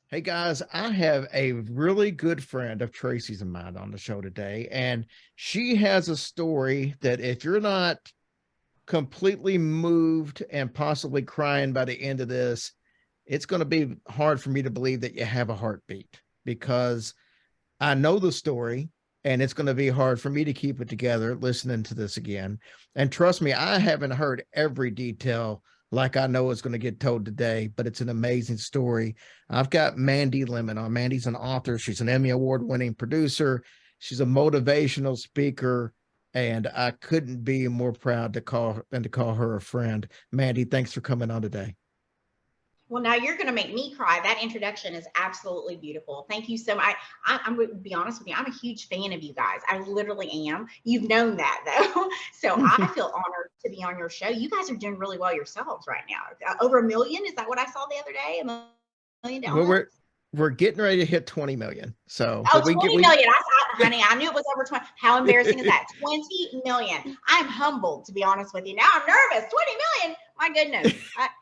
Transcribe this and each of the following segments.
Hey guys, I have a really good friend of Tracy's and mine on the show today, and she has a story that if you're not completely moved and possibly crying by the end of this, it's going to be hard for me to believe that you have a heartbeat because I know the story and it's going to be hard for me to keep it together listening to this again. And trust me, I haven't heard every detail like I know it's going to get told today, but it's an amazing story. I've got Mandy Lemon on. Mandy's an author. She's an Emmy Award winning producer. She's a motivational speaker. And I couldn't be more proud to call her a friend. Mandy, thanks for coming on today. Well, now you're going to make me cry. That introduction is absolutely beautiful. Thank you so much. I'm going to be honest with you. I'm a huge fan of you guys. I literally am. You've known that though. So I feel honored to be on your show. You guys are doing really well yourselves right now. Over a million. Is that what I saw the other day? $1 million Well, downloads? we're getting ready to hit 20 million. So, Oh, but we get 20 we million. Honey, I knew it was over 20. How embarrassing is that? 20 million. I'm humbled, to be honest with you. Now I'm nervous. 20 million. My goodness.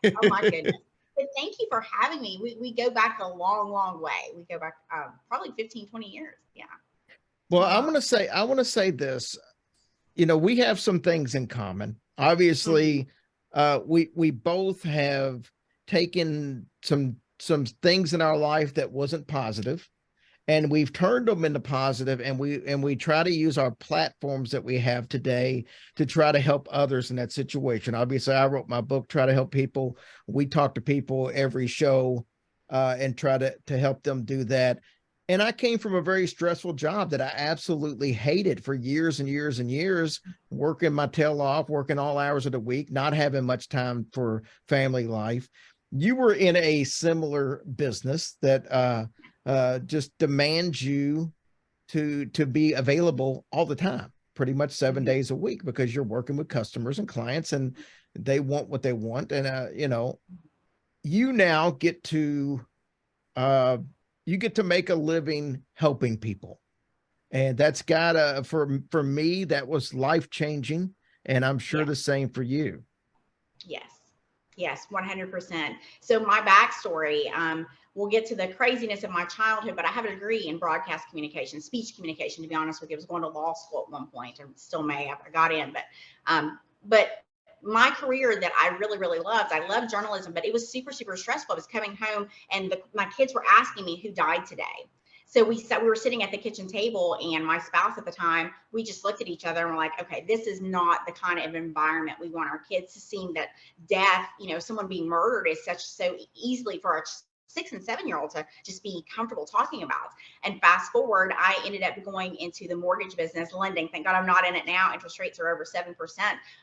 Oh, my goodness. But thank you for having me. We go back a long, long way. We go back probably 15, 20 years. Yeah. It's Well, been a while. I want to say this. We have some things in common. Hmm. Obviously, we both have taken some things in our life that wasn't positive, and we've turned them into positive, and we try to use our platforms that we have today to try to help others in that situation. Obviously, I wrote my book, Try to Help People. We talk to people every show, and try to help them do that. And I came from a very stressful job that I absolutely hated for years and years and years, working my tail off, working all hours of the week, not having much time for family life. You were in a similar business that just demands you to be available all the time, pretty much seven Hmm. days a week, because you're working with customers and clients, and they want what they want. And you now get to uh, you get to make a living helping people, and that's gotta for me that was life changing, and I'm sure Yeah. the same for you. Yes. Yes, 100%. So my backstory, we'll get to the craziness of my childhood, but I have a degree in broadcast communication, speech communication, to be honest with you. I was going to law school at one point and still may after I got in, but my career that I really, really loved, I loved journalism, but it was super, super stressful. I was coming home and my kids were asking me who died today. So we were sitting at the kitchen table, and my spouse at the time, we just looked at each other and we're like, okay, this is not the kind of environment we want our kids to see. That death, someone being murdered is such so easily for our 6 and 7 year old to just be comfortable talking about. And fast forward, I ended up going into the mortgage business, lending. Thank God I'm not in it now. Interest rates are over 7%.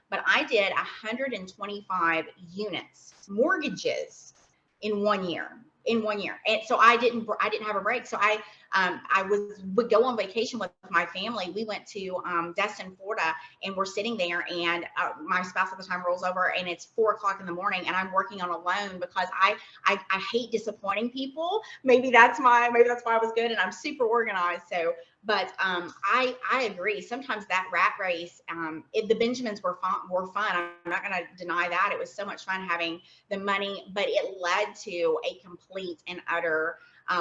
But I did 125 units, mortgages in 1 year. In 1 year, and so I didn't have a break. So I would go on vacation with my family. We went to Destin, Florida, and we're sitting there, and my spouse at the time rolls over, and it's 4 o'clock in the morning, and I'm working on a loan because I hate disappointing people. Maybe that's why I was good, and I'm super organized. So, but I agree. Sometimes that rat race, the Benjamins were fun. I'm not going to deny that. It was so much fun having the money, but it led to a complete and utter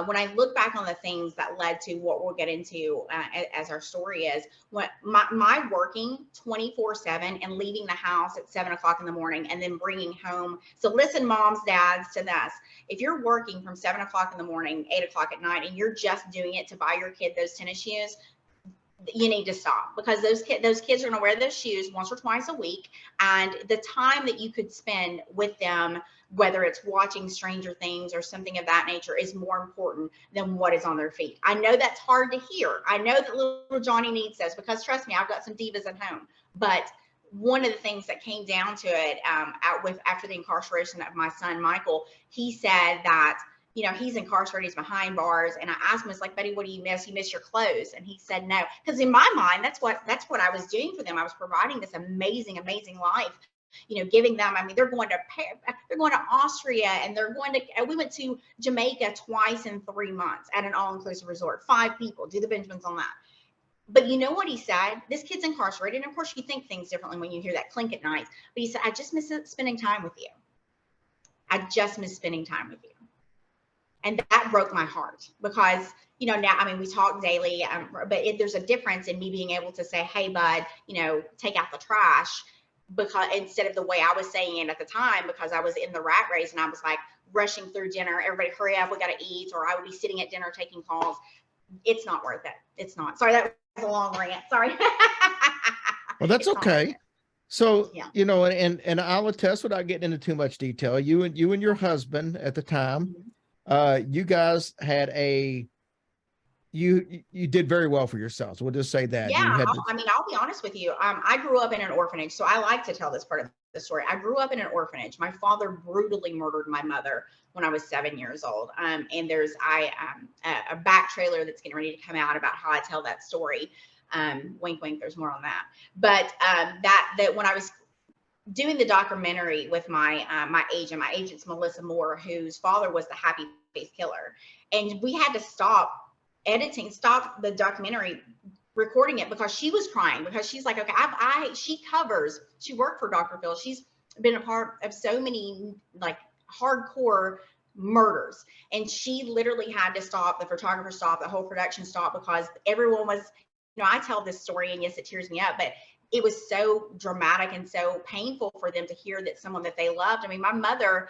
when I look back on the things that led to what we'll get into as our story is, what my working 24/7 and leaving the house at 7 o'clock in the morning and then bringing home. So listen, moms, dads, to this. If you're working from 7 o'clock in the morning, 8 o'clock at night, and you're just doing it to buy your kid those tennis shoes, you need to stop, because those kids are going to wear those shoes once or twice a week, and the time that you could spend with them, whether it's watching Stranger Things or something of that nature, is more important than what is on their feet. I know that's hard to hear. I know that little Johnny needs this, because trust me, I've got some divas at home. But one of the things that came down to it, after the incarceration of my son Michael, he said that he's incarcerated, he's behind bars. And I asked him, it's like, buddy, what do you miss? You miss your clothes? And he said no. Because in my mind, that's what I was doing for them. I was providing this amazing, amazing life, giving them. I mean, they're going to Austria, and we went to Jamaica twice in 3 months at an all-inclusive resort. 5 people, do the Benjamins on that. But you know what he said? This kid's incarcerated. And of course, you think things differently when you hear that clink at night. But he said, I just miss spending time with you. I just miss spending time with you. And that broke my heart because, now, I mean, we talk daily, but there's a difference in me being able to say, hey, bud, take out the trash, because instead of the way I was saying it at the time, because I was in the rat race and I was like rushing through dinner, everybody hurry up, we got to eat, or I would be sitting at dinner taking calls. It's not worth it. It's not. Sorry, that was a long rant. Sorry. Well, that's It's not worth okay. it. So, Yeah. and I'll attest without getting into too much detail. You and your husband at the time, you guys had you did very well for yourselves. We'll just say that Yeah, you had. I mean, I'll be honest with you. I grew up in an orphanage, so I like to tell this part of the story. I grew up in an orphanage. My father brutally murdered my mother when I was 7 years old. And there's a back trailer that's getting ready to come out about how I tell that story. Wink, wink. There's more on that. But that when I was doing the documentary with my agent's Melissa Moore, whose father was the happy face killer, and we had to stop the documentary recording it because she was crying, because she's like, okay, she worked for Dr. Phil. She's been a part of so many like hardcore murders, and she literally had to stop, the photographer stopped, the whole production stopped, because everyone was, I tell this story and yes, it tears me up, but it was so dramatic and so painful for them to hear that someone that they loved. I mean, my mother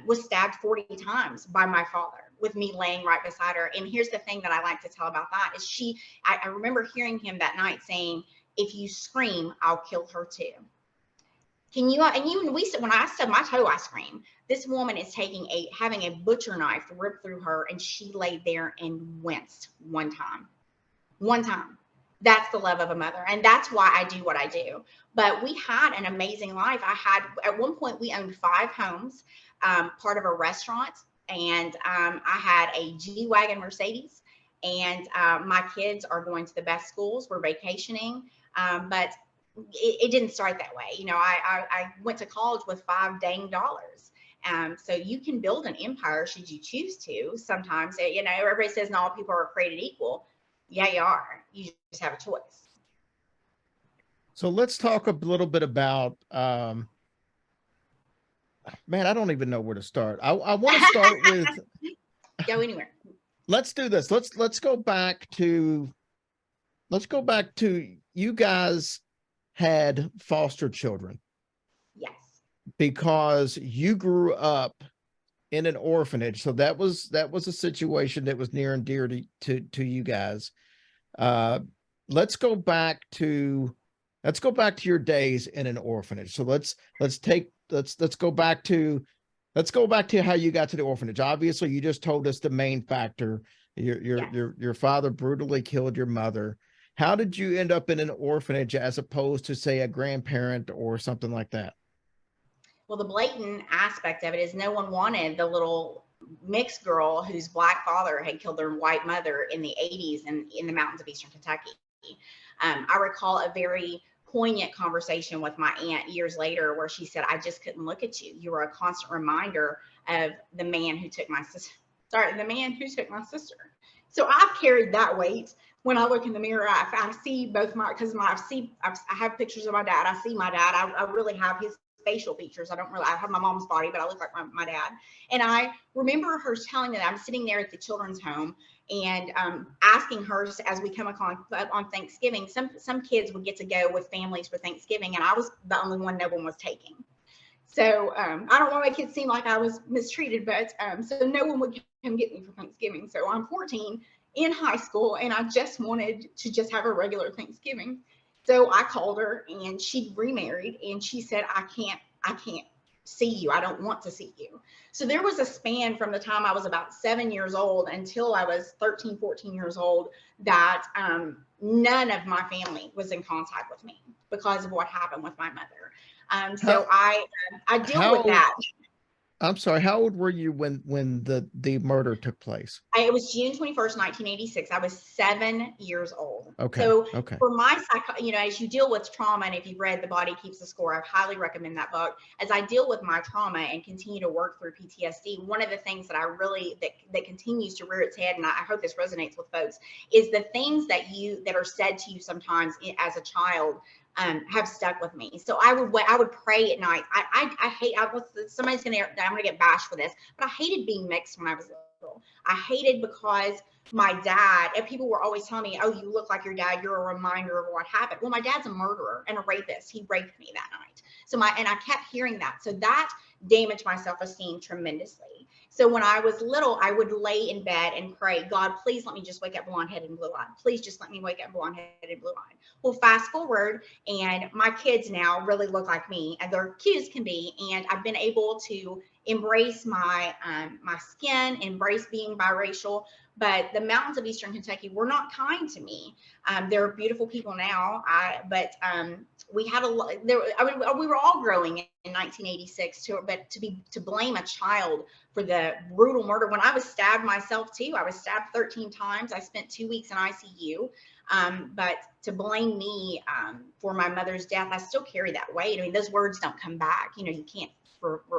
was stabbed 40 times by my father, with me laying right beside her. And here's the thing that I like to tell about that is I remember hearing him that night saying, if you scream, I'll kill her too. Can you, and even we said, when I stub my toe, I scream. This woman is having a butcher knife rip through her, and she laid there and winced one time. One time. That's the love of a mother. And that's why I do what I do. But we had an amazing life. At one point, we owned 5 homes, part of a restaurant. And I had a G-Wagon Mercedes. And my kids are going to the best schools. We're vacationing. But it didn't start that way. I went to college with $5 dang. So you can build an empire should you choose to. Sometimes, everybody says not all people are created equal. Yeah, you are. You just have a choice. So let's talk a little bit about, man, I don't even know where to start. I want to start with, go anywhere. Let's do this. Let's go back to you guys had foster children. Yes. Because you grew up in an orphanage. So that was a situation that was near and dear to you guys. Let's go back to your days in an orphanage. So let's go back to how you got to the orphanage. Obviously, you just told us the main factor. Your father brutally killed your mother. How did you end up in an orphanage as opposed to, say, a grandparent or something like that? Well, the blatant aspect of it is no one wanted the little mixed girl whose black father had killed their white mother in the 80s and in the mountains of Eastern Kentucky. I recall a very poignant conversation with my aunt years later where she said, I just couldn't look at you. You were a constant reminder of the man who took my sister. The man who took my sister. So I've carried that weight. When I look in the mirror, I see both I have pictures of my dad. I see my dad. I really have his facial features. I have my mom's body, but I look like my dad. And I remember her telling me that I'm sitting there at the children's home and asking her, as we come on Thanksgiving, some kids would get to go with families for Thanksgiving, and I was the only one no one was taking. So I don't want my kids seem like I was mistreated, but so no one would come get me for Thanksgiving. So I'm 14 in high school, and I just wanted to just have a regular Thanksgiving. So I called her, and she'd remarried, and she said, I can't see you. I don't want to see you. So there was a span from the time I was about 7 years old until I was 13, 14 years old that none of my family was in contact with me because of what happened with my mother. So I deal with that. I'm sorry. How old were you when the murder took place? It was June 21st, 1986. I was 7 years old. Okay. So okay. For my as you deal with trauma, and if you've read The Body Keeps the Score, I highly recommend that book. As I deal with my trauma and continue to work through PTSD, one of the things that I really, that continues to rear its head, and I hope this resonates with folks, is the things that are said to you sometimes as a child have stuck with me. So I would pray at night. I'm gonna get bashed for this, but I hated being mixed when I was I hated because my dad, and people were always telling me, oh, you look like your dad. You're a reminder of what happened. Well, my dad's a murderer and a rapist. He raped me that night. And I kept hearing that. So that damaged my self-esteem tremendously. So when I was little, I would lay in bed and pray, God, please let me just wake up blonde headed and blue eyed. Please just let me wake up blonde headed and blue eyed. Well, fast forward, and my kids now really look like me, and they're cute as can be. And I've been able to embrace my skin, embrace being biracial. But the mountains of Eastern Kentucky were not kind to me. They're beautiful people now, but we had a lot. We were all growing in 1986. To blame a child for the brutal murder, when I was stabbed myself too, I was stabbed 13 times. I spent 2 weeks in ICU. But to blame me for my mother's death, I still carry that weight. I mean, those words don't come back. You can't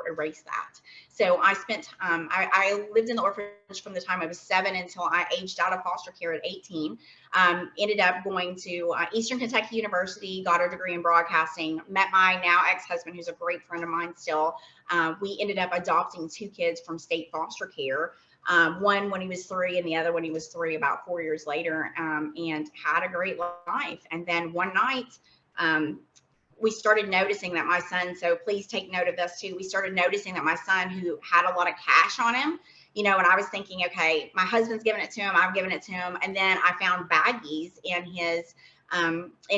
erase that. So I spent, I lived in the orphanage from the time I was 7 until I aged out of foster care at 18. Ended up going to Eastern Kentucky University, got a degree in broadcasting, met my now ex-husband, who's a great friend of mine still. We ended up adopting 2 kids from state foster care. One when he was 3 and the other when he was 3, about 4 years later, and had a great life. And then one night, we started noticing that my son, so please take note of this too. We started noticing that my son, who had a lot of cash on him, and I was thinking, okay, my husband's giving it to him, I'm giving it to him. And then I found baggies in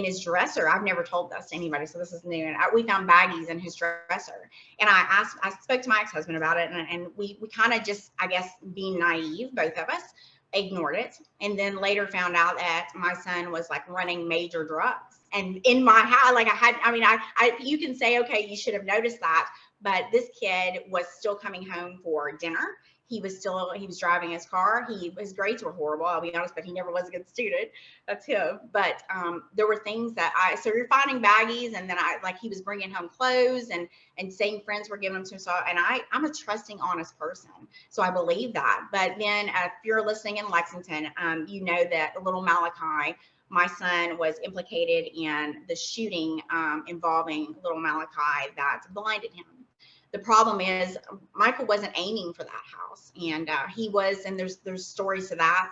his dresser. I've never told this to anybody, so this is new. And we found baggies in his dresser. And I spoke to my ex-husband about it, and we kind of just, I guess, being naive, both of us, ignored it. And then later found out that my son was like running major drugs. And in my house, like you can say, okay, you should have noticed that, but this kid was still coming home for dinner. He was driving his car. His grades were horrible, I'll be honest, but he never was a good student. That's him. But there were things so you're finding baggies, and then he was bringing home clothes, and saying friends were giving them to him. So, and I'm a trusting, honest person. So I believe that. But then if you're listening in Lexington, you know that little Malachi, my son, was implicated in the shooting involving little Malachi that blinded him. The problem is Michael wasn't aiming for that house, and he was, and there's stories to that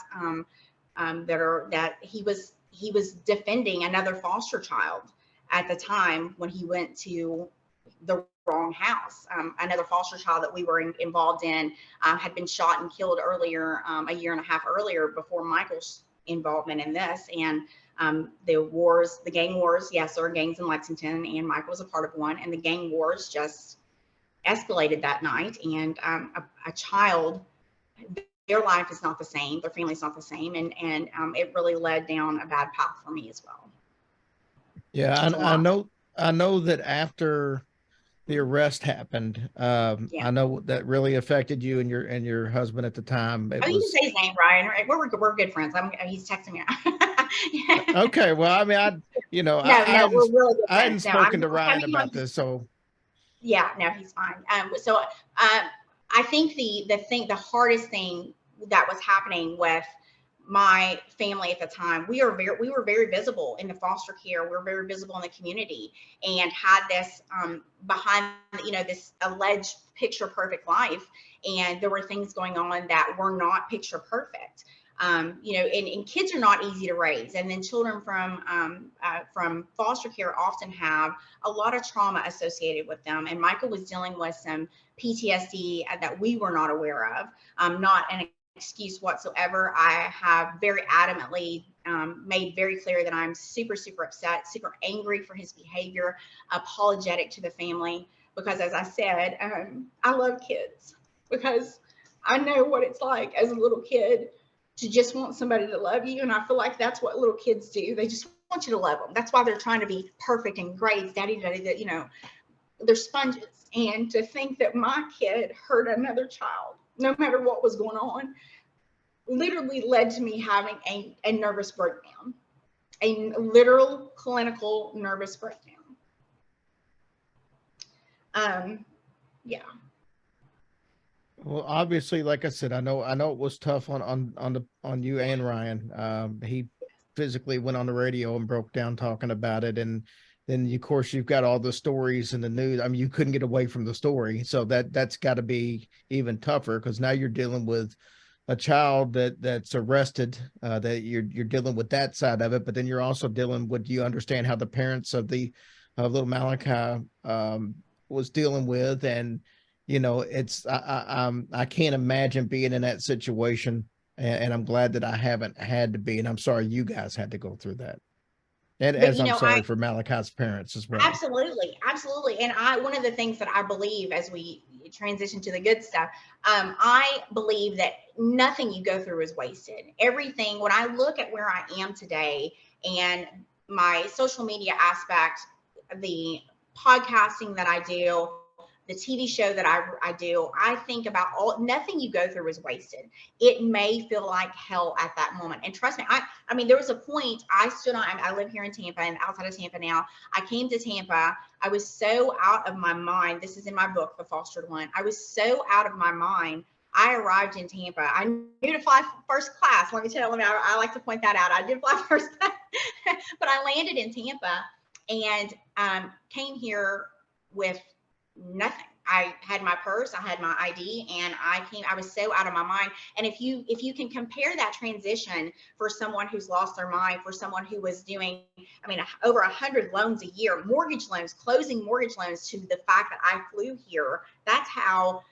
that he was defending another foster child at the time when he went to the wrong house. Another foster child that we were involved in had been shot and killed earlier, a year and a half earlier, before Michael's involvement in this. And the gang wars, yes, there are gangs in Lexington, and Michael was a part of one, and the gang wars just escalated that night. And a child, their life is not the same, their family's not the same, and it really led down a bad path for me as well. Yeah, I know that after the arrest happened, I know that really affected you and your husband at the time. You can say his name, Ryan. We're good friends. He's texting me now. Okay, well, I mean, we're really good friends. I hadn't spoken to Ryan about this, so yeah, no, he's fine. I think the hardest thing that was happening with my family at the time, we were very visible in the foster care. We were very visible in the community, and had this behind, this alleged picture perfect life. And there were things going on that were not picture perfect. And kids are not easy to raise. And then children from foster care often have a lot of trauma associated with them. And Michael was dealing with some PTSD that we were not aware of, not an excuse whatsoever. I have very adamantly made very clear that I'm super, super upset, super angry for his behavior, apologetic to the family, because as I said, I love kids, because I know what it's like as a little kid to just want somebody to love you. And I feel like that's what little kids do. They just want you to love them. That's why they're trying to be perfect and great, daddy, that, they're sponges. And to think that my kid hurt another child, no matter what was going on, literally led to me having a nervous breakdown, a literal clinical nervous breakdown. Yeah. Well, obviously, like I said, I know it was tough on you and Ryan. He physically went on the radio and broke down talking about it, and then of course you've got all the stories in the news. I mean, you couldn't get away from the story. So that's got to be even tougher, because now you're dealing with a child that's arrested, that you're dealing with that side of it, but then you're also dealing with, you understand how the parents of the of little Malachi was dealing with. And it's I can't imagine being in that situation, and I'm glad that I haven't had to be, and I'm sorry you guys had to go through that. And But as I'm sorry for Malachi's parents as well. absolutely, absolutely. And one of the things that I believe as we transition to the good stuff, I believe that nothing you go through is wasted. Everything, when I look at where I am today and my social media aspect, the podcasting that I do, the TV show that I do, I think about nothing you go through is wasted. It may feel like hell at that moment. And trust me, I mean, there was a point I stood on, I live here in Tampa and outside of Tampa now. I came to Tampa. I was so out of my mind. This is in my book, The Fostered One. I was so out of my mind. I arrived in Tampa. I knew to fly first class. Let me tell you, I like to point that out. I did fly first class, but I landed in Tampa and came here with nothing. I had my purse, I had my ID, and I was so out of my mind. And if you can compare that transition for someone who's lost their mind, for someone who was doing, I mean, over 100 loans a year, mortgage loans, closing mortgage loans, to the fact that I flew here, that's how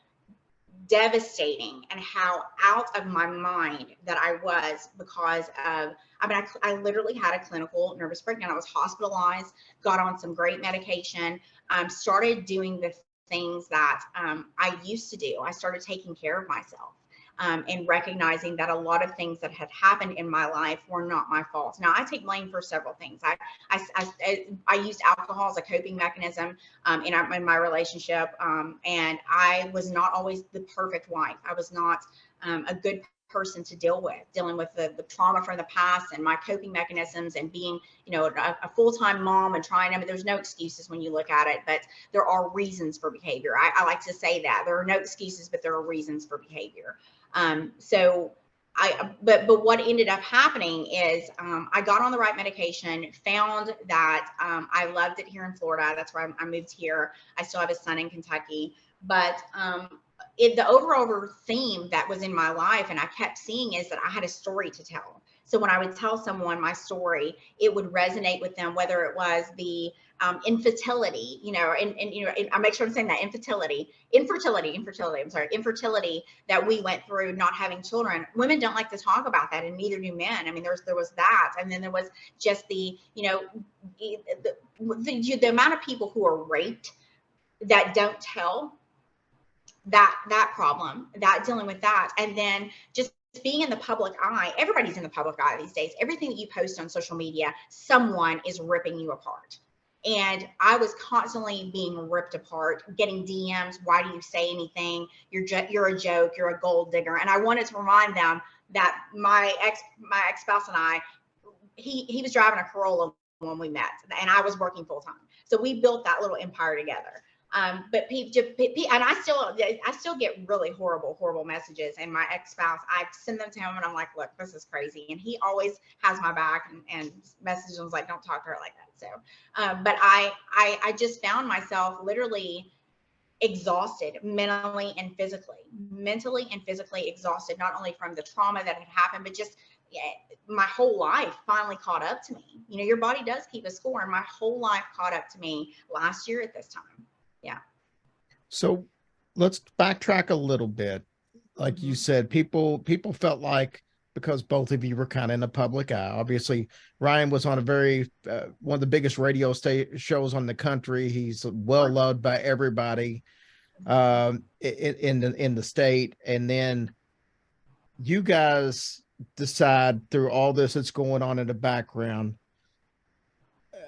devastating and how out of my mind that I was, because of, I mean, I literally had a clinical nervous breakdown. I was hospitalized, got on some great medication, started doing the things that I used to do. I started taking care of myself. And recognizing that a lot of things that had happened in my life were not my fault. Now, I take blame for several things. I used alcohol as a coping mechanism in my relationship, and I was not always the perfect wife. I was not a good person to dealing with the trauma from the past and my coping mechanisms, and being, a full-time mom and trying. I mean, there's no excuses when you look at it, but there are reasons for behavior. I like to say that there are no excuses, but there are reasons for behavior. But what ended up happening is I got on the right medication, found that I loved it here in Florida. That's where I moved here. I still have a son in Kentucky, but the overall theme that was in my life and I kept seeing is that I had a story to tell. So when I would tell someone my story, it would resonate with them, whether it was the infertility, and I make sure I'm saying that infertility that we went through, not having children. Women don't like to talk about that, and neither do men. I mean, there was that, and then there was just the amount of people who are raped that don't tell that problem, that dealing with that, and then just being in the public eye. Everybody's in the public eye these days. Everything that you post on social media, someone is ripping you apart. And I was constantly being ripped apart, getting DMs. Why do you say anything? You're a joke. You're a gold digger. And I wanted to remind them that my ex-spouse and I, he was driving a Corolla when we met, and I was working full time. So we built that little empire together. But people, and I still get really horrible messages. And my ex-spouse, I send them to him and I'm like, look, this is crazy. And he always has my back and messages and like, don't talk to her like that. So, but I just found myself literally exhausted mentally and physically exhausted, not only from the trauma that had happened, but just my whole life finally caught up to me. Your body does keep a score, and my whole life caught up to me last year at this time. Yeah. So let's backtrack a little bit. Like you said, people felt like, because both of you were kind of in the public eye. Obviously, Ryan was on a very one of the biggest radio shows on the country. He's well loved by everybody in the state. And then you guys decide, through all this that's going on in the background,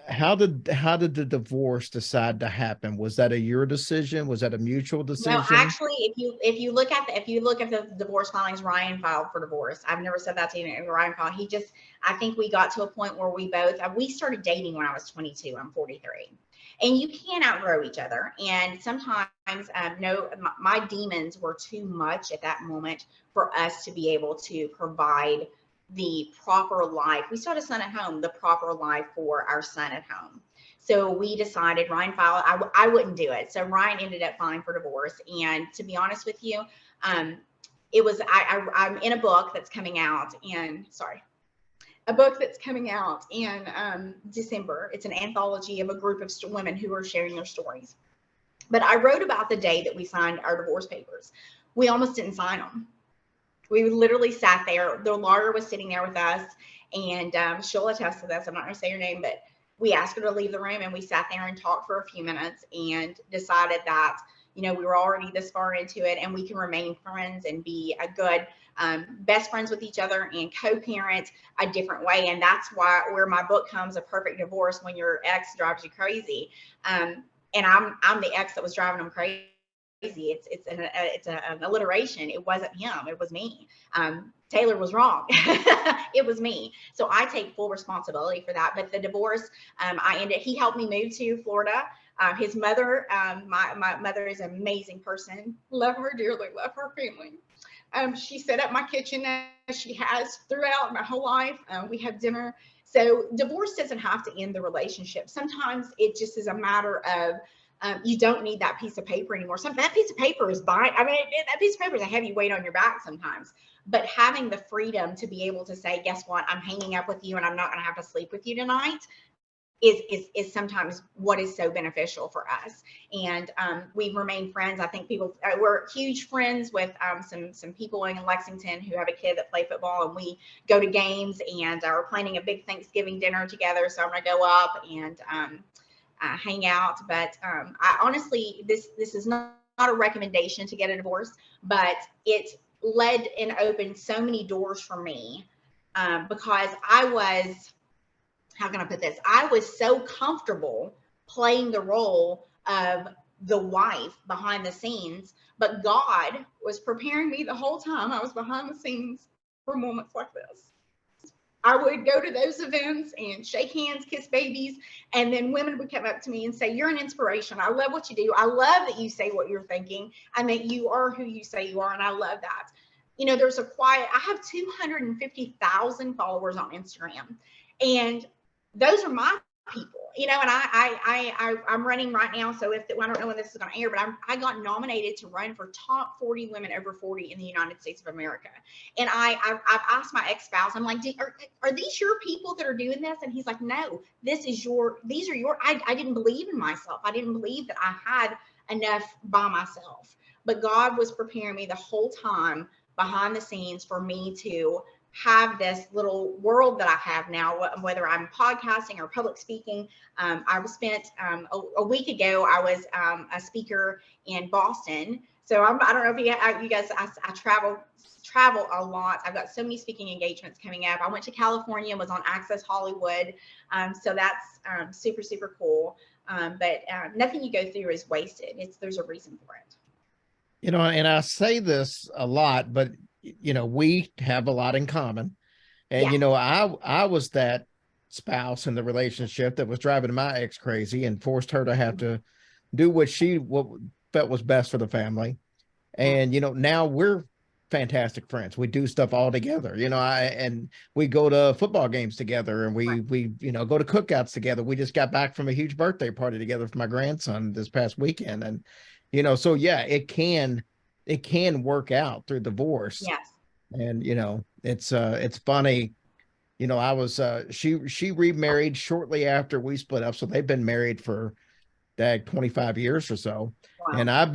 how did the divorce decide to happen? Was that your decision? Was that a mutual No, decision? actually, if you look at the divorce filings, Ryan filed for divorce. I've never said that to you. Ryan filed. I think we got to a point where we started dating when I was 22. I'm 43, and you can't outgrow each other. And sometimes, no, my demons were too much at that moment for us to be able to provide the proper life. We still had a son at home, the proper life for our son at home. So we decided Ryan filed, I wouldn't do it. So Ryan ended up filing for divorce. And to be honest with you, it was, I'm in a book that's coming out in, sorry, a book that's coming out in December. It's an anthology of a group of women who are sharing their stories. But I wrote about the day that we signed our divorce papers. We almost didn't sign them. We literally sat there. The lawyer was sitting there with us, and she'll attest to this. I'm not going to say her name, but we asked her to leave the room, and we sat there and talked for a few minutes and decided that, you know, we were already this far into it, and we can remain friends and be a good best friends with each other and co-parent a different way. And that's where my book comes, A Perfect Divorce When Your Ex Drives You Crazy. And I'm the ex that was driving them crazy. It's an alliteration. It wasn't him. It was me. Taylor was wrong. It was me. So I take full responsibility for that. But the divorce, he helped me move to Florida. His mother, my mother is an amazing person. Love her dearly. Love her family. She set up my kitchen as she has throughout my whole life. We have dinner. So divorce doesn't have to end the relationship. Sometimes it just is a matter of you don't need that piece of paper anymore. That piece of paper is that piece of paper is a heavy weight on your back sometimes. But having the freedom to be able to say, guess what, I'm hanging up with you and I'm not going to have to sleep with you tonight is sometimes what is so beneficial for us. And we've remained friends. I think we're huge friends with some people in Lexington who have a kid that play football, and we go to games, and we're planning a big Thanksgiving dinner together. So I'm going to go up and hang out. But I honestly, this is not a recommendation to get a divorce, but it led and opened so many doors for me because I was, how can I put this? I was so comfortable playing the role of the wife behind the scenes, but God was preparing me the whole time I was behind the scenes for moments like this. I would go to those events and shake hands, kiss babies, and then women would come up to me and say, you're an inspiration. I love what you do. I love that you say what you're thinking and that you are who you say you are, and I love that. You know, I have 250,000 followers on Instagram, and those are my people, you know, and I'm running right now. So I don't know when this is going to air, but I got nominated to run for top 40 women over 40 in the United States of America. And I've asked my ex-spouse, I'm like, are these your people that are doing this? And he's like, no, these are your, I didn't believe in myself. I didn't believe that I had enough by myself, but God was preparing me the whole time behind the scenes for me to have this little world that I have now, whether I'm podcasting or public speaking. I spent a week ago, I was a speaker in Boston. So I don't know if you guys, I travel a lot. I've got so many speaking engagements coming up. I went to California, was on Access Hollywood. So that's super, super cool. But nothing you go through is wasted. There's a reason for it. You know, and I say this a lot, but you know, we have a lot in common. And, Yes. you know, I was that spouse in the relationship that was driving my ex crazy and forced her to have to do what felt was best for the family. And, you know, now we're fantastic friends. We do stuff all together, you know, and we go to football games together, and we, you know, go to cookouts together. We just got back from a huge birthday party together for my grandson this past weekend. And, you know, so yeah, it can work out through divorce. Yes. And, you know, it's funny, you know, I was, she remarried shortly after we split up. So they've been married for 25 years or so. Wow. And I've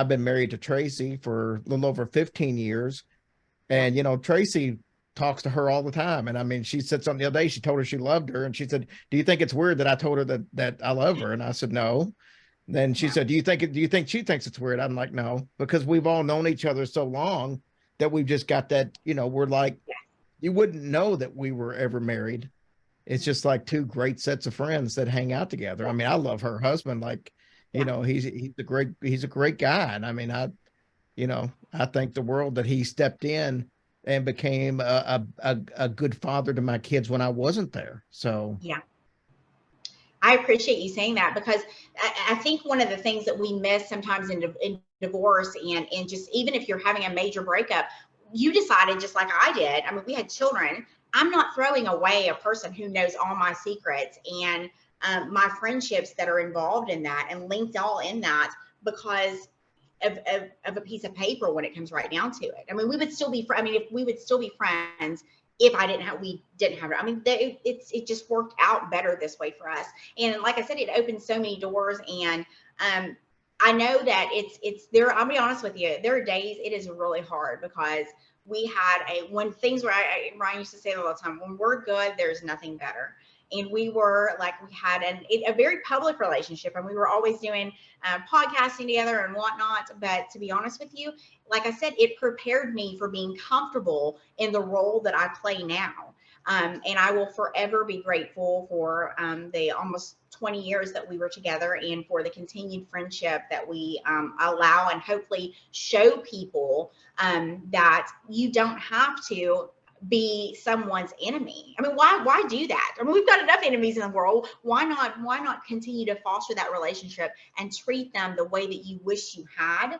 been married to Tracy for a little over 15 years. And, Yeah. you know, Tracy talks to her all the time. And I mean, she said something the other day, she told her she loved her. And she said, do you think it's weird that I told her that I love her? And I said, no. Then she said, do you think she thinks it's weird? I'm like, no, because we've all known each other so long that we've just got that, you know, we're like, you wouldn't know that we were ever married. It's just like two great sets of friends that hang out together. I mean, I love her husband. Like, you know, he's a great guy. And I mean, you know, I thank the world that he stepped in and became a good father to my kids when I wasn't there. So yeah. I appreciate you saying that, because I think one of the things that we miss sometimes in divorce, and just even if you're having a major breakup, you decided, just like I did. I mean, we had children. I'm not throwing away a person who knows all my secrets and my friendships that are involved in that and linked all in that because of a piece of paper when it comes right down to it. I mean, we would still be, I mean, if we would still be friends if we didn't have it. I mean, it just worked out better this way for us. And like I said, it opened so many doors. And I know that it's there. I'll be honest with you. There are days it is really hard because we had when things were, Ryan used to say it all the time, when we're good, there's nothing better. And we were like, we had a very public relationship, and we were always doing podcasting together and whatnot. But to be honest with you, like I said, it prepared me for being comfortable in the role that I play now. And I will forever be grateful for the almost 20 years that we were together, and for the continued friendship that we allow and hopefully show people that you don't have to be someone's enemy. I mean, why do that? I mean, we've got enough enemies in the world. Why not continue to foster that relationship and treat them the way that you wish you had,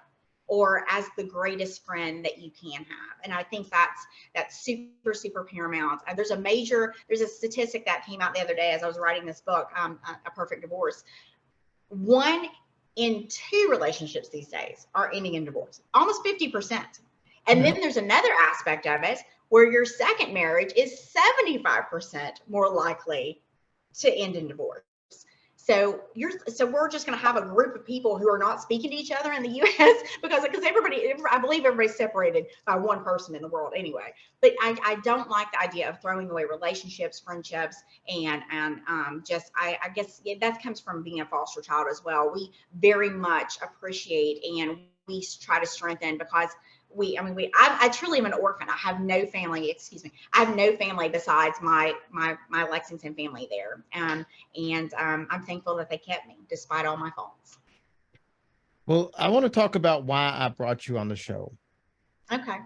or as the greatest friend that you can have? And I think that's super, super paramount. There's a statistic that came out the other day as I was writing this book, A Perfect Divorce. 1 in 2 relationships these days are ending in divorce, almost 50%. And then there's another aspect of it where your second marriage is 75% more likely to end in divorce. So we're just going to have a group of people who are not speaking to each other in the U.S. because I believe everybody's separated by one person in the world anyway. But I don't like the idea of throwing away relationships, friendships, and I guess that comes from being a foster child as well. We very much appreciate and we try to strengthen, because I truly am an orphan. I have no family, I have no family besides my Lexington family there. And I'm thankful that they kept me despite all my faults. Well, I want to talk about why I brought you on the show. Okay.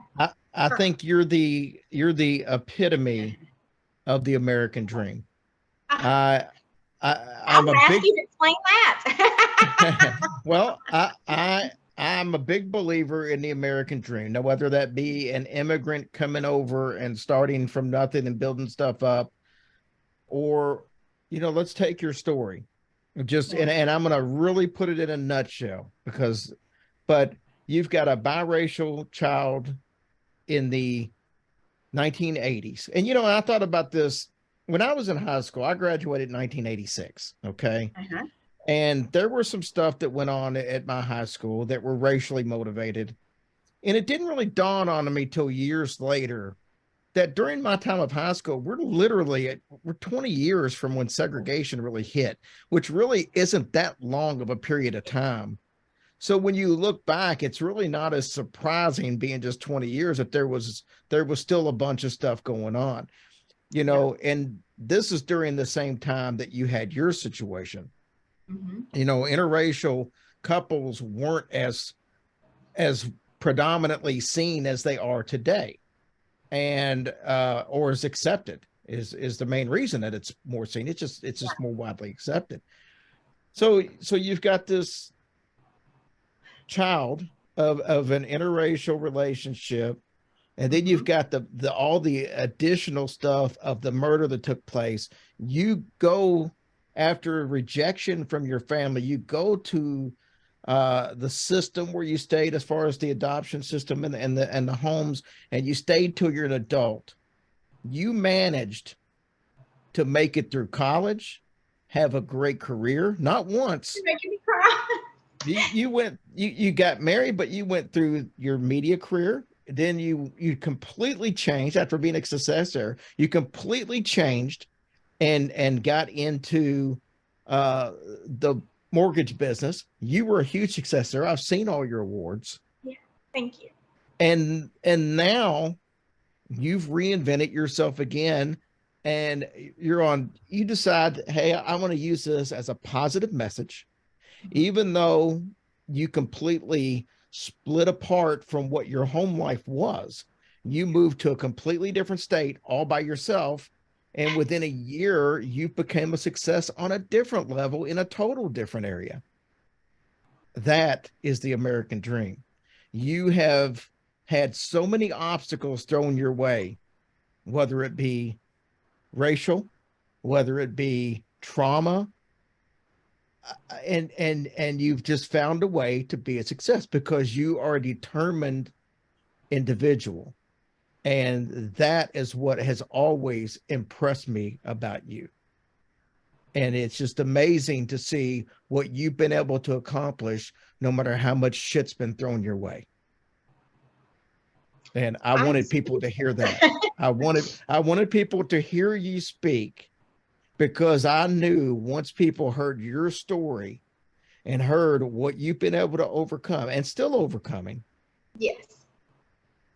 I think you're the epitome of the American dream. I'm ask you to explain that. Well, I'm a big believer in the American dream. Now, whether that be an immigrant coming over and starting from nothing and building stuff up, or, let's take your story. And I'm going to really put it in a nutshell, but you've got a biracial child in the 1980s. And, I thought about this when I was in high school. I graduated in 1986. Okay. Uh-huh. And there was some stuff that went on at my high school that were racially motivated. And it didn't really dawn on me till years later that during my time of high school, we're 20 years from when segregation really hit, which really isn't that long of a period of time. So when you look back, it's really not as surprising, being just 20 years, that there was still a bunch of stuff going on, and this is during the same time that you had your situation. Mm-hmm. Interracial couples weren't as predominantly seen as they are today, and or as accepted is the main reason that it's more seen. It's just more widely accepted. So you've got this child of an interracial relationship, and then you've got the all the additional stuff of the murder that took place. You go, after rejection from your family, you go to the system where you stayed, as far as the adoption system and the homes, and you stayed till you're an adult. You managed to make it through college, have a great career, not once. You're making me cry. You got married, but you went through your media career. Then you completely changed after being a success there. You completely changed and got into the mortgage business. You were a huge success there. I've seen all your awards. Yeah, thank you. And now you've reinvented yourself again, and you decide, hey, I want to use this as a positive message, even though you completely split apart from what your home life was. You moved to a completely different state all by yourself. And within a year, you became a success on a different level in a total different area. That is the American dream. You have had so many obstacles thrown your way, whether it be racial, whether it be trauma, and you've just found a way to be a success because you are a determined individual. And that is what has always impressed me about you. And it's just amazing to see what you've been able to accomplish, no matter how much shit's been thrown your way. And I I'm wanted people to hear that. I wanted people to hear you speak, because I knew once people heard your story and heard what you've been able to overcome and still overcoming, yes,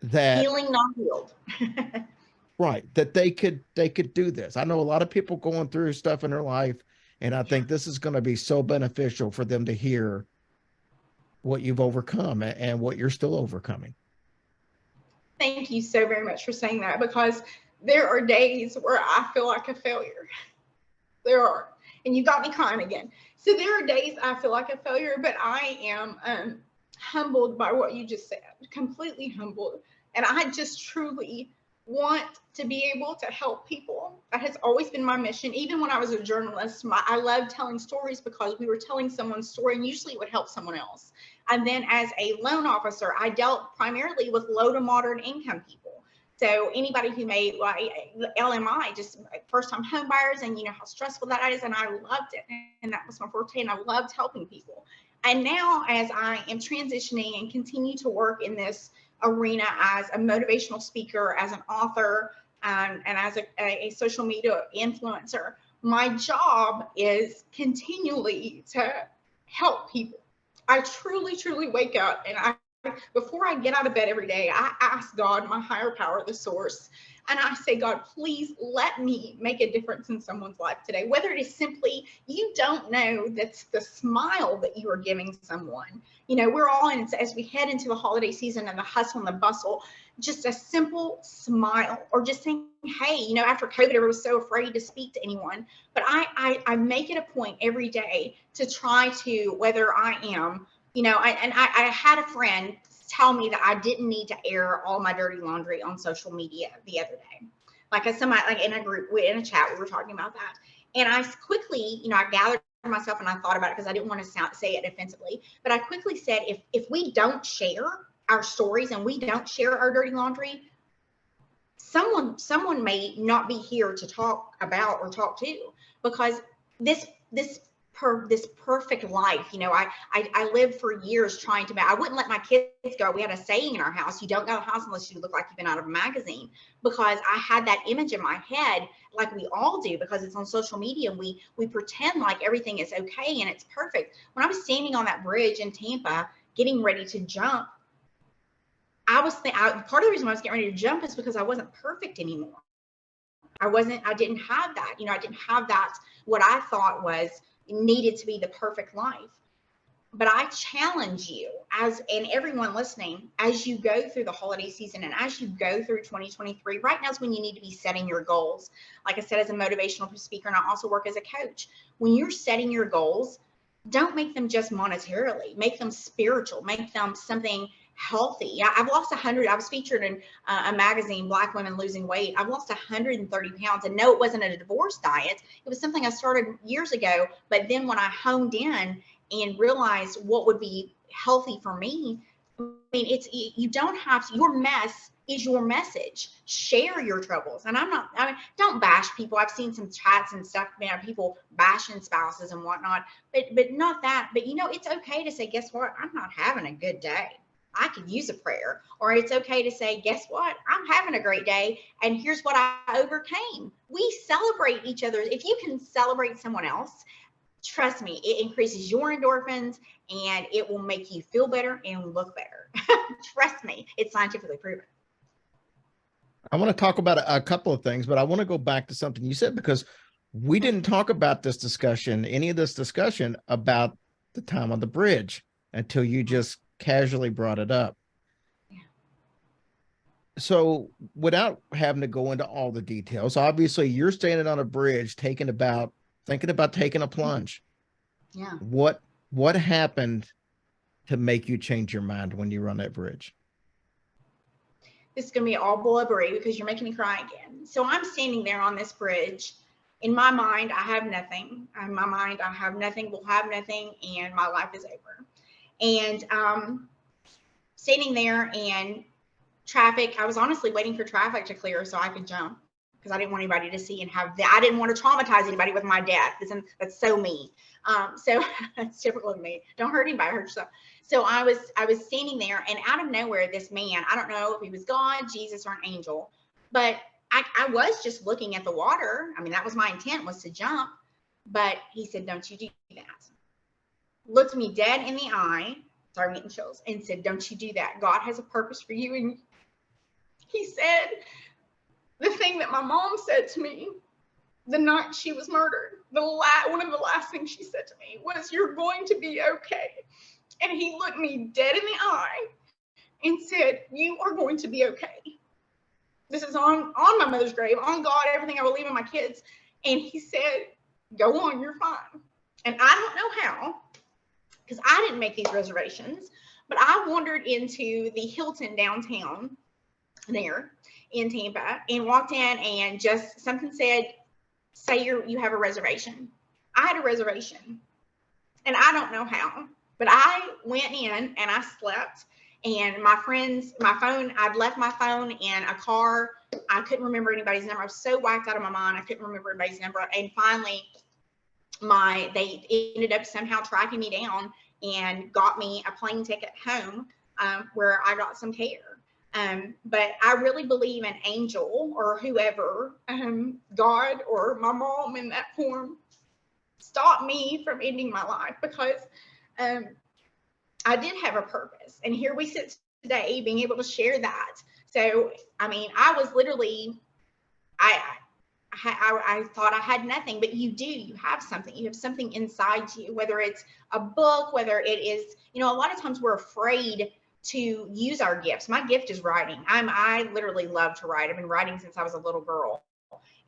that healing, not healed. right, that they could do this. I know a lot of people going through stuff in their life, and I think this is going to be so beneficial for them to hear what you've overcome and what you're still overcoming. Thank you so very much for saying that, because there are days where I feel like a failure. There are. And you got me crying again. So there are days I feel like a failure, but I am humbled by what you just said, completely humbled. And I just truly want to be able to help people. That has always been my mission. Even when I was a journalist, I loved telling stories because we were telling someone's story, and usually it would help someone else. And then as a loan officer, I dealt primarily with low to moderate income people. So anybody who made LMI, just first time home buyers, and you know how stressful that is. And I loved it. And that was my forte, and I loved helping people. And now as I am transitioning and continue to work in this arena as a motivational speaker, as an author, and as a social media influencer, my job is continually to help people. I truly, truly wake up, and before I get out of bed every day, I ask God, my higher power, the source, and I say, God, please let me make a difference in someone's life today. Whether it is simply, you don't know, that's the smile that you are giving someone. You know, we're all in, as we head into the holiday season and the hustle and the bustle, just a simple smile, or just saying, hey, you know, after COVID, everyone was so afraid to speak to anyone. But I make it a point every day to try to, whether I am, you know, I had a friend tell me that I didn't need to air all my dirty laundry on social media the other day. Like somebody, like in a group, in a chat, we were talking about that. And I quickly, you know, I gathered myself and I thought about it, because I didn't want to say it offensively. But I quickly said, if we don't share our stories and we don't share our dirty laundry, someone may not be here to talk about or talk to, because this this perfect life, you know, I lived for years trying to, I wouldn't let my kids go. We had a saying in our house, you don't go to the house unless you look like you've been out of a magazine, because I had that image in my head, like we all do, because it's on social media, and we pretend like everything is okay and it's perfect. When I was standing on that bridge in Tampa getting ready to jump, part of the reason I was getting ready to jump is because I wasn't perfect anymore. I didn't have that, you know, I didn't have that, what I thought was needed to be the perfect life. But I challenge you, and everyone listening, as you go through the holiday season and as you go through 2023, right now is when you need to be setting your goals. Like I said, as a motivational speaker, and I also work as a coach, when you're setting your goals, don't make them just monetarily, make them spiritual, make them something healthy. I've lost 100. I was featured in a magazine, Black Women Losing Weight. I've lost 130 pounds, and no, it wasn't a divorce diet. It was something I started years ago. But then when I honed in and realized what would be healthy for me, I mean, you don't have to, your mess is your message. Share your troubles. And I mean, don't bash people. I've seen some chats and stuff, you know, people bashing spouses and whatnot, but not that. But you know, it's okay to say, guess what? I'm not having a good day. I could use a prayer. Or it's okay to say, guess what? I'm having a great day, and here's what I overcame. We celebrate each other. If you can celebrate someone else, trust me, it increases your endorphins, and it will make you feel better and look better. Trust me, it's scientifically proven. I want to talk about a couple of things, but I want to go back to something you said, because we didn't talk about any of this discussion about the time on the bridge until you just casually brought it up. Yeah. So without having to go into all the details, obviously you're standing on a bridge thinking about taking a plunge. Yeah. What happened to make you change your mind when you were on that bridge? This is going to be all blubbery because you're making me cry again. So I'm standing there on this bridge, In my mind, I have nothing. In my mind, I have nothing, will have nothing, and my life is over. And standing there and traffic, I was honestly waiting for traffic to clear so I could jump because I didn't want anybody to see and have that. I didn't want to traumatize anybody with my death. That's so mean. So that's typical of me. Don't hurt anybody, hurt yourself. So I was standing there, and out of nowhere, this man, I don't know if he was God, Jesus, or an angel, but I was just looking at the water. I mean, that was my intent, was to jump. But he said, "Don't you do that." Looked me dead in the eye, sorry, I'm getting chills, and said, "Don't you do that. God has a purpose for you." And he said the thing that my mom said to me the night she was murdered. One of the last things she said to me was, "You're going to be okay." And he looked me dead in the eye and said, "You are going to be okay." This is on my mother's grave, on God, everything I believe in my kids. And he said, "Go on, you're fine." And I don't know how, because I didn't make these reservations, but I wandered into the Hilton downtown there in Tampa and walked in, and just something said, "Say you have a reservation." I had a reservation, and I don't know how, but I went in and I slept. And my phone, I'd left my phone in a car. I couldn't remember anybody's number. I was so whacked out of my mind. I couldn't remember anybody's number. And finally, they ended up somehow tracking me down and got me a plane ticket home, where I got some care. But I really believe an angel or whoever, God or my mom in that form, stopped me from ending my life, because I did have a purpose. And here we sit today being able to share that. So, I mean, I was literally, I thought I had nothing, but you have something. You have something inside you, whether it's a book, whether it is, a lot of times we're afraid to use our gifts. My gift is writing. I literally love to write. I've been writing since I was a little girl,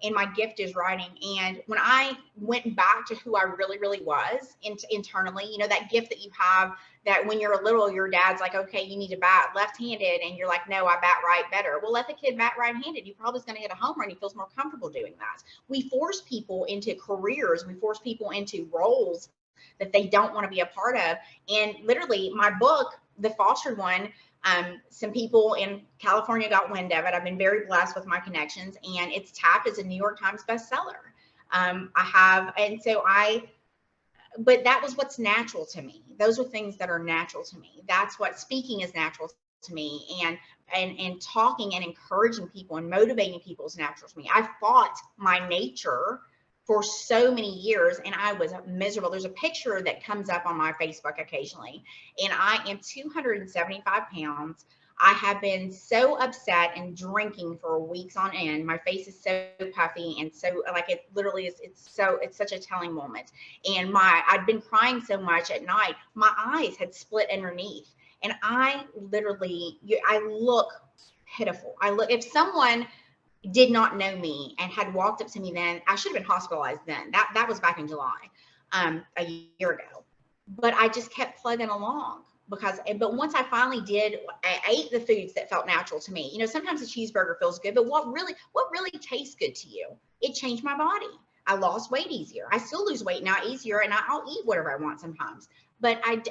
and my gift is writing. And when I went back to who I really, really was internally, that gift that you have, that when you're little, your dad's like, "Okay, you need to bat left-handed," and you're like, "No, I bat right better." Well, let the kid bat right-handed. You probably is going to hit a home run. He feels more comfortable doing that. We force people into careers. We force people into roles that they don't want to be a part of. And literally, my book, the fostered one, some people in California got wind of it. I've been very blessed with my connections, and it's tapped as a New York Times bestseller. But that was what's natural to me. Those are things that are natural to me. That's what speaking is natural to me, and talking and encouraging people and motivating people is natural to me. I fought my nature for so many years, and I was miserable. There's a picture that comes up on my Facebook occasionally, and I am 275 pounds. I have been so upset and drinking for weeks on end. My face is so puffy, and so, like, it literally is. It's such a telling moment. And I'd been crying so much at night. My eyes had split underneath, and I look pitiful. If someone did not know me and had walked up to me then, I should have been hospitalized then. That was back in July, a year ago. But I just kept plugging along, but once I finally I ate the foods that felt natural to me. Sometimes a cheeseburger feels good, but what really tastes good to you? It changed my body. I lost weight easier. I still lose weight now easier, and I'll eat whatever I want sometimes. But I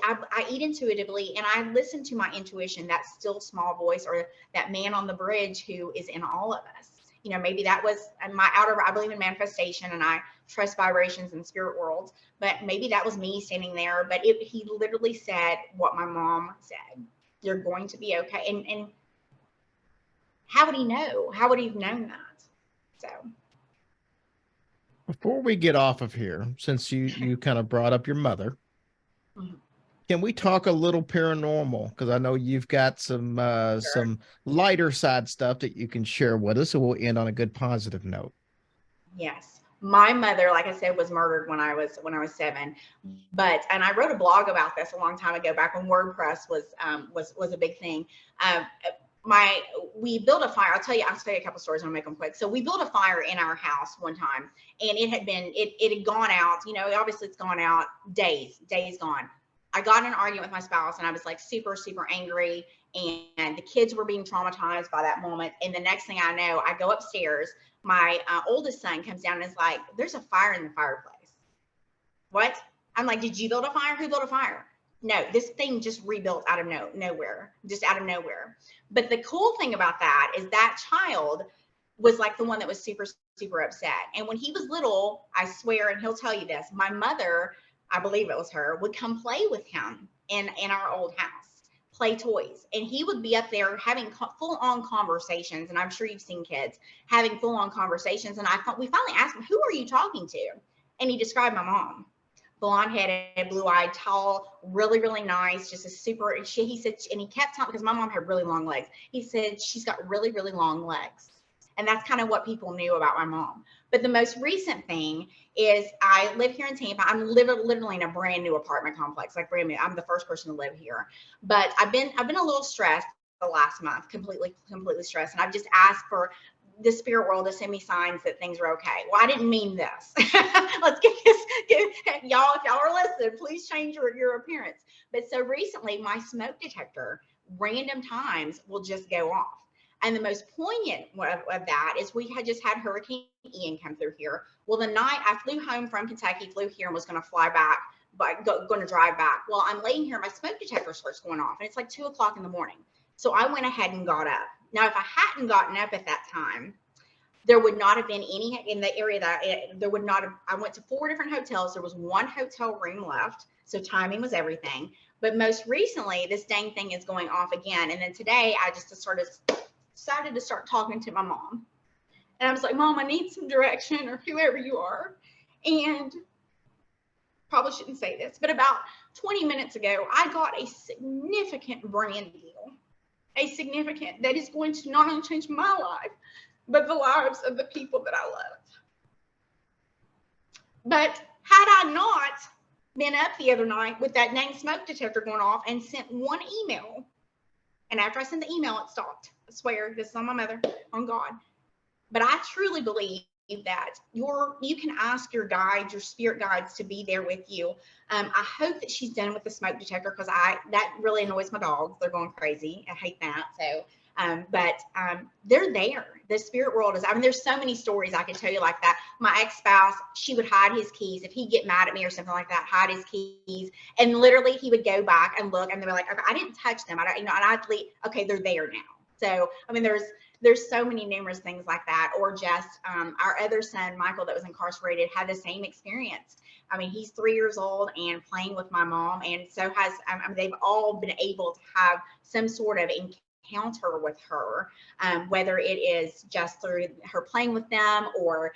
eat intuitively, and I listen to my intuition, that still small voice, or that man on the bridge who is in all of us. Maybe that was I believe in manifestation, and I trust vibrations and spirit worlds, but maybe that was me standing there. But he literally said what my mom said: "You're going to be okay." And how would he know? How would he have known that? So Before we get off of here, since you kind of brought up your mother, mhm. can we talk a little paranormal? Because I know you've got Sure. some lighter side stuff that you can share with us, so we'll end on a good positive note. Yes. My mother, like I said, was murdered when I was 7. And I wrote a blog about this a long time ago, back when WordPress was a big thing. We built a fire. I'll tell you a couple stories. I'm gonna make them quick. So we built a fire in our house one time, and it had gone out. Obviously it's gone out days gone. I got in an argument with my spouse, and I was like super, super angry. and the kids were being traumatized by that moment. And the next thing I know, I go upstairs. My oldest son comes down and is like, "There's a fire in the fireplace." What? I'm like, "Did you build a fire? Who built a fire?" No, this thing just rebuilt out of nowhere, just out of nowhere. But the cool thing about that is that child was like the one that was super, super upset. And when he was little, I swear, and he'll tell you this, my mother, I believe it was her, would come play with him in our old house, play toys. And he would be up there having full on conversations. And I'm sure you've seen kids having full on conversations. And we finally asked him, "Who are you talking to?" And he described my mom. Blonde headed, blue eyed, tall, really, really nice, just a super. He said, and he kept telling, because my mom had really long legs. He said, "She's got really, really long legs." And that's kind of what people knew about my mom. But the most recent thing is I live here in Tampa. I'm literally in a brand new apartment complex, like brand new. I'm the first person to live here. But I've been a little stressed the last month, completely stressed. And I've just asked for the spirit world to send me signs that things are okay. Well, I didn't mean this. Let's y'all, if y'all are listening, please change your appearance. But so recently, my smoke detector, random times, will just go off. And the most poignant of that is we had just had Hurricane Ian come through here. Well, the night I flew home from Kentucky, flew here and was going to fly back, but going to drive back. Well, I'm laying here, my smoke detector starts going off, and it's like 2:00 in the morning. So I went ahead and got up. Now, if I hadn't gotten up at that time, there would not have been any in the area there would not have. I went to 4 different hotels. There was 1 hotel room left. So timing was everything. But most recently, this dang thing is going off again. And then today I just decided to start talking to my mom. And I was like, "Mom, I need some direction," or whoever you are. And probably shouldn't say this, but about 20 minutes ago, I got a significant brand deal. A significant that is going to not only change my life, but the lives of the people that I love. But had I not been up the other night with that dang smoke detector going off and sent 1 email, and after I sent the email, it stopped. I swear, this is on my mother, on God. But I truly believe that you can ask your guides, your spirit guides, to be there with you. I hope that she's done with the smoke detector, because that really annoys my dogs. They're going crazy. I hate that. So, but they're there. The spirit world is. I mean, there's so many stories I could tell you like that. My ex-spouse, she would hide his keys if he'd get mad at me or something like that. Hide his keys, and literally he would go back and look, and they were like, "Okay, I didn't touch them. I don't, and I'd leave. Okay, they're there now." So, I mean, there's so many numerous things like that. Or just our other son, Michael, that was incarcerated, had the same experience. I mean, he's 3 years old and playing with my mom, and so has, I mean, they've all been able to have some sort of encounter with her, whether it is just through her playing with them, or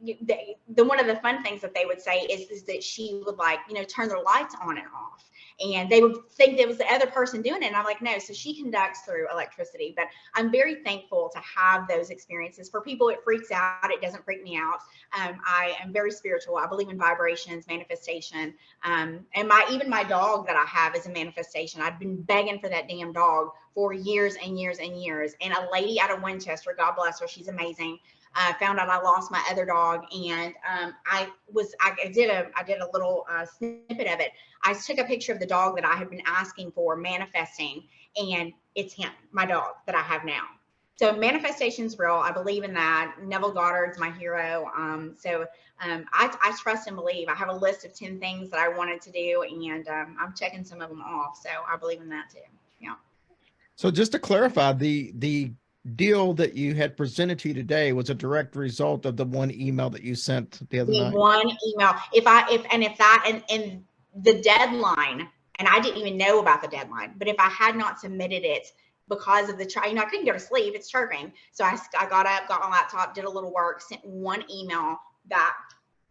the one of the fun things that they would say is that she would, like, turn their lights on and off, and they would think it was the other person doing it. And I'm like, "No." So she conducts through electricity. But I'm very thankful to have those experiences. For people, it freaks out. It doesn't freak me out. I am very spiritual. I believe in vibrations, manifestation. And even my dog that I have is a manifestation. I've been begging for that damn dog for years and years and years. And a lady out of Winchester, God bless her, she's amazing, found out I lost my other dog, and I did a little snippet of it. I took a picture of the dog that I had been asking for, manifesting, and it's him, my dog that I have now. So manifestation's real. I believe in that. Neville Goddard's my hero. I trust and believe. I have a list of 10 things that I wanted to do, and I'm checking some of them off. So I believe in that too. Yeah. So just to clarify, the deal that you had presented to you today was a direct result of the 1 email that you sent the other The night. 1 email. And the deadline, and I didn't even know about the deadline, but if I had not submitted it because of the I couldn't go to sleep. It's chirping. So I got up, got my laptop, did a little work, sent 1 email that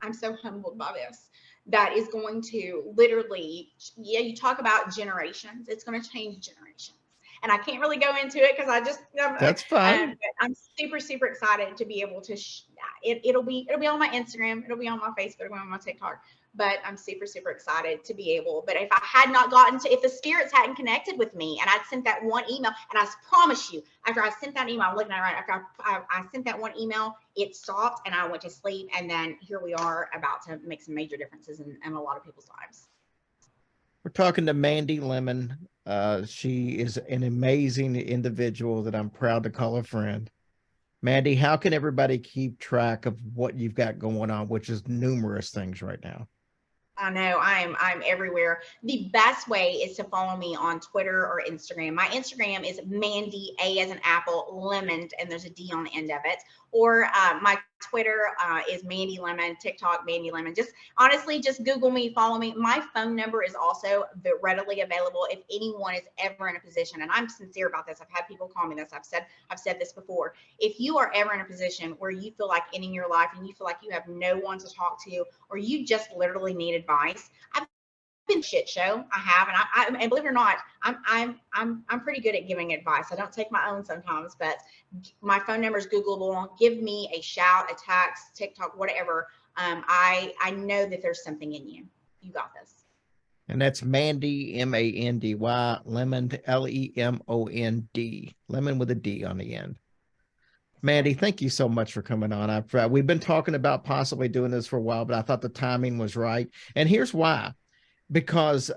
I'm so humbled by this. That is going to literally, you talk about generations. It's going to change generations. And I can't really go into it because That's fine. I'm super, super excited to be able to, it'll be on my Instagram. It'll be on my Facebook, it'll be on my TikTok, but I'm super, super excited to be able, but if I had not if the spirits hadn't connected with me and I'd sent that 1 email, and I promise you, after I sent that email, I'm looking at it right, after I sent that 1 email, it stopped and I went to sleep. And then here we are about to make some major differences in a lot of people's lives. We're talking to Mandy Lemon, She is an amazing individual that I'm proud to call a friend. Mandy, how can everybody keep track of what you've got going on, which is numerous things right now? I know I'm everywhere. The best way is to follow me on Twitter or Instagram. My Instagram is Mandy, A as an apple, lemon, and there's a D on the end of it. Or my Twitter is Mandy Lemon, TikTok Mandy Lemon. Just honestly, just Google me, follow me. My phone number is also readily available if anyone is ever in a position. And I'm sincere about this. I've had people call me this. I've said this before. If you are ever in a position where you feel like ending your life and you feel like you have no one to talk to, or you just literally need advice, I've been shit show. I have, and believe it or not, I'm pretty good at giving advice. I don't take my own sometimes, but my phone number is Googleable. Give me a shout, a text, TikTok, whatever. I know that there's something in you. You got this. And that's Mandy, Mandy, Lemon, Lemond, Lemon with a D on the end. Mandy, thank you so much for coming on. We've been talking about possibly doing this for a while, but I thought the timing was right. And here's why: because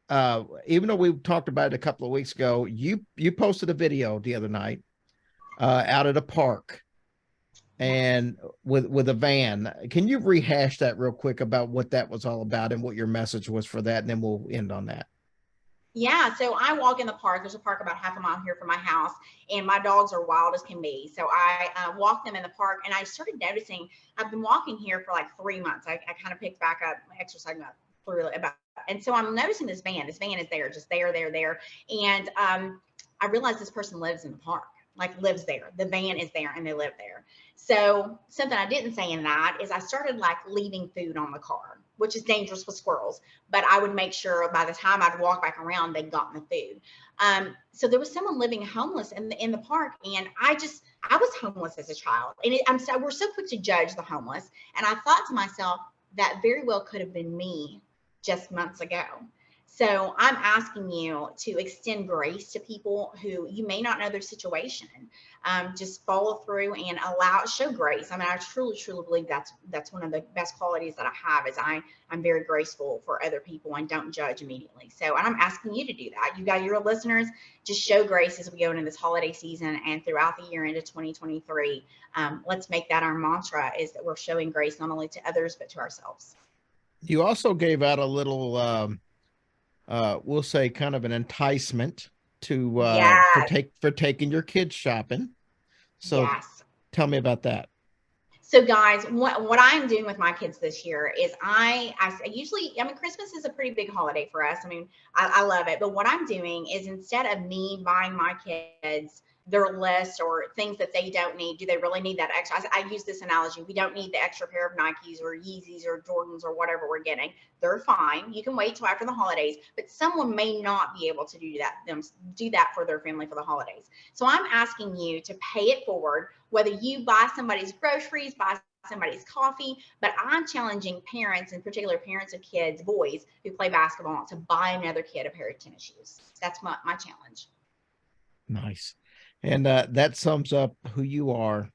even though we talked about it a couple of weeks ago, you posted a video the other night out at a park and with a van. Can you rehash that real quick about what that was all about and what your message was for that, and then we'll end on that. Yeah, so I walk in the park. There's a park about half a mile here from my house, and my dogs are wild as can be. So I walk them in the park, and I started noticing I've been walking here for like 3 months. I kind of picked back up my exercise for about, and so I'm noticing this van. This van is there, just there, and I realized this person lives in the park, like lives there. The van is there, and they live there. So something I didn't say in that is I started like leaving food on the car, which is dangerous with squirrels. But I would make sure by the time I'd walk back around, they'd gotten the food. So there was someone living homeless in the park, and I was homeless as a child, and we're so quick to judge the homeless, and I thought to myself that very well could have been me just months ago. So I'm asking you to extend grace to people who you may not know their situation. Just follow through and show grace. I mean, I truly, truly believe that's one of the best qualities that I have is I'm very graceful for other people and don't judge immediately. So I'm asking you to do that. You got your listeners, just show grace as we go into this holiday season and throughout the year into 2023. Let's make that our mantra, is that we're showing grace not only to others, but to ourselves. You also gave out a little we'll say kind of an enticement to Yes. for taking your kids shopping. So Yes. tell me about that. So guys, what I'm doing with my kids this year is I usually, I mean, Christmas is a pretty big holiday for us. I mean, I love it. But what I'm doing is, instead of me buying my kids their list or things that they don't need, do they really need that extra? I use this analogy. We don't need the extra pair of Nikes or Yeezys or Jordans or whatever we're getting. They're fine. You can wait till after the holidays, but someone may not be able to do that for their family for the holidays. So I'm asking you to pay it forward, whether you buy somebody's groceries, buy somebody's coffee, but I'm challenging parents, in particular parents of kids, boys who play basketball, to buy another kid a pair of tennis shoes. That's my challenge. Nice. And that sums up who you are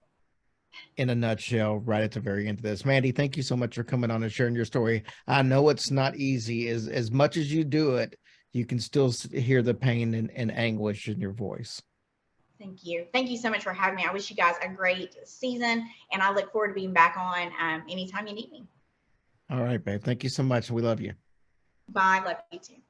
in a nutshell right at the very end of this. Mandy, thank you so much for coming on and sharing your story. I know it's not easy. As much as you do it, you can still hear the pain and anguish in your voice. Thank you. Thank you so much for having me. I wish you guys a great season, and I look forward to being back on anytime you need me. All right, babe. Thank you so much. We love you. Bye. Love you too.